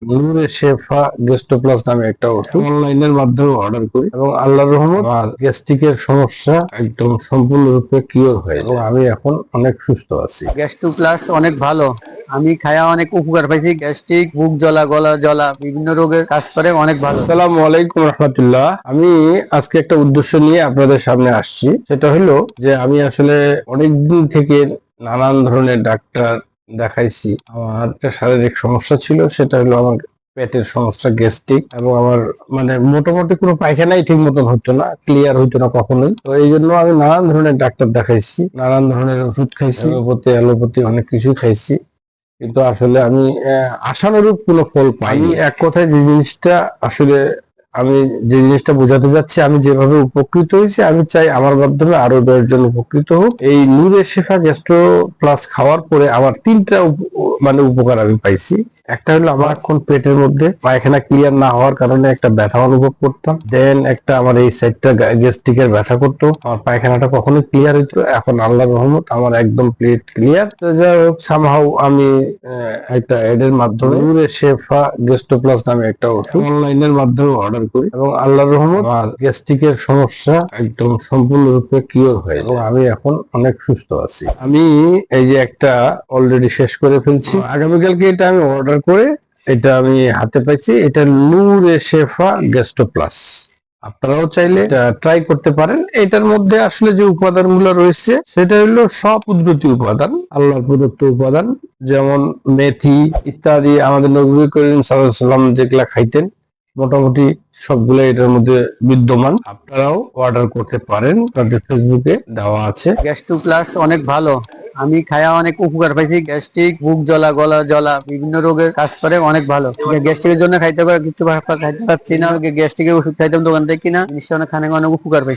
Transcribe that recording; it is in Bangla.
নূরে শেফা গেস্টো প্লাস নামে একটা ওষুধ অনলাইনের মাধ্যমে অর্ডার করি এবং আল্লাহর রহমত আমার গ্যাস্ট্রিকের সমস্যা একদম সম্পূর্ণরূপে কিওর হয়ে এবং আমি এখন অনেক সুস্থ আছি। গ্যাস্ট্রো প্লাস অনেক ভালো। আমি খায়া অনেক উপকার পাইছি। গ্যাস্ট্রিক, বুক জ্বলা, গলা জ্বলা বিভিন্ন রোগের কাজ করে, অনেক ভালো। আসসালামু আলাইকুম রহমতুল্লাহ। আমি আজকে একটা উদ্দেশ্য নিয়ে আপনাদের সামনে আসছি। সেটা হলো যে আমি আসলে অনেকদিন থেকে নানান ধরনের ডাক্তার দেখাইছি। আমার একটা শারীরিক সমস্যা ছিল, সেটা হলো আমার পেটের সমস্যা, গ্যাস্ট্রিক, এবং আমার মানে মোটামুটি কোনো পায়খানাই ঠিক মতন হতো না, ক্লিয়ার হইতো না কখনোই। তো এই জন্য আমি নানান ধরনের ডাক্তার দেখাইছি, নানান ধরনের ওষুধ খাইছি, হোমিওপ্যাথি, অ্যালোপ্যাথি অনেক কিছু খাইছি, কিন্তু আসলে আমি আশানুরূপ কোনো ফল পাইনি। এক কথায় যে জিনিসটা আসলে আমি যে জিনিসটা বোঝাতে যাচ্ছি, আমি যেভাবে উপকৃত হয়েছি, আমি চাই আমার মাধ্যমে আরো 10 জন উপকৃত হোক। এই নূরে শেফা গ্যাস্ট্রো প্লাস খাওয়ার পরে আমার তিনটা মানে উপকার আমি পাইছি। একটা হলো আমার এখন পেটের মধ্যে পায়খানা ক্লিয়ার না হওয়ার কারণে একটা ব্যথা অনুভব করতাম, দেন একটা আমার এই সাইডটা গ্যাস্ট্রিকের ব্যথা করতো, আমার পায়খানাটা কখনো ক্লিয়ার হইতো, এখন আল্লাহর রহমত আমার একদম প্লেট ক্লিয়ার। তো যাই হোক, সামহাউ আমি একটা এডের মাধ্যমে নূরে শেফা গেস্টো প্লাস নামে একটা ওষুধ অনলাইনের মাধ্যমে অর্ডার করি এবং আল্লাহর রহমত আমার গ্যাস্ট্রিকের সমস্যা একদম সম্পূর্ণরূপে কিওর হয়ে এবং আমি এখন অনেক সুস্থ আছি। আমি এই যে একটা অলরেডি শেষ করে ফেলছি, আগামীকালকে এটা আমি অর্ডার করে এটা আমি হাতে পাইছি। এটা নূরে শেফা গেস্টো প্লাস, আপনারাও চাইলে এটা ট্রাই করতে পারেন। এটার মধ্যে আসলে যে উপাদানগুলো রয়েছে সেটা হলো সব কুদরতি উপাদান, আল্লাহর প্রদত্ত উপাদান, যেমন মেথি ইত্যাদি। আমাদের নবী করিম সাল্লাল্লাহু আলাইহি ওয়াসাল্লাম যেগুলা খাইতেন মোটামুটি সবগুলো এটার মধ্যে বিদ্যমান। আপনারাও অর্ডার করতে পারেন, তাদের ফেসবুকে দেওয়া আছে। গ্যাস্ট্রো প্লাস অনেক ভালো। আমি খায়া অনেক উপকার পাইছি। গ্যাস্ট্রিক, বুক জ্বলা, গলা জ্বলা বিভিন্ন রোগের কাজ করে, অনেক ভালো। গ্যাস্ট্রিকের জন্য খাইতে পারে, কিছু খাইতে পারছি না। গ্যাস্ট্রিকের ওষুধ খাইতাম দোকান থেকে কিনা, জিনিসটা অনেক খানে অনেক উপকার পাইছি।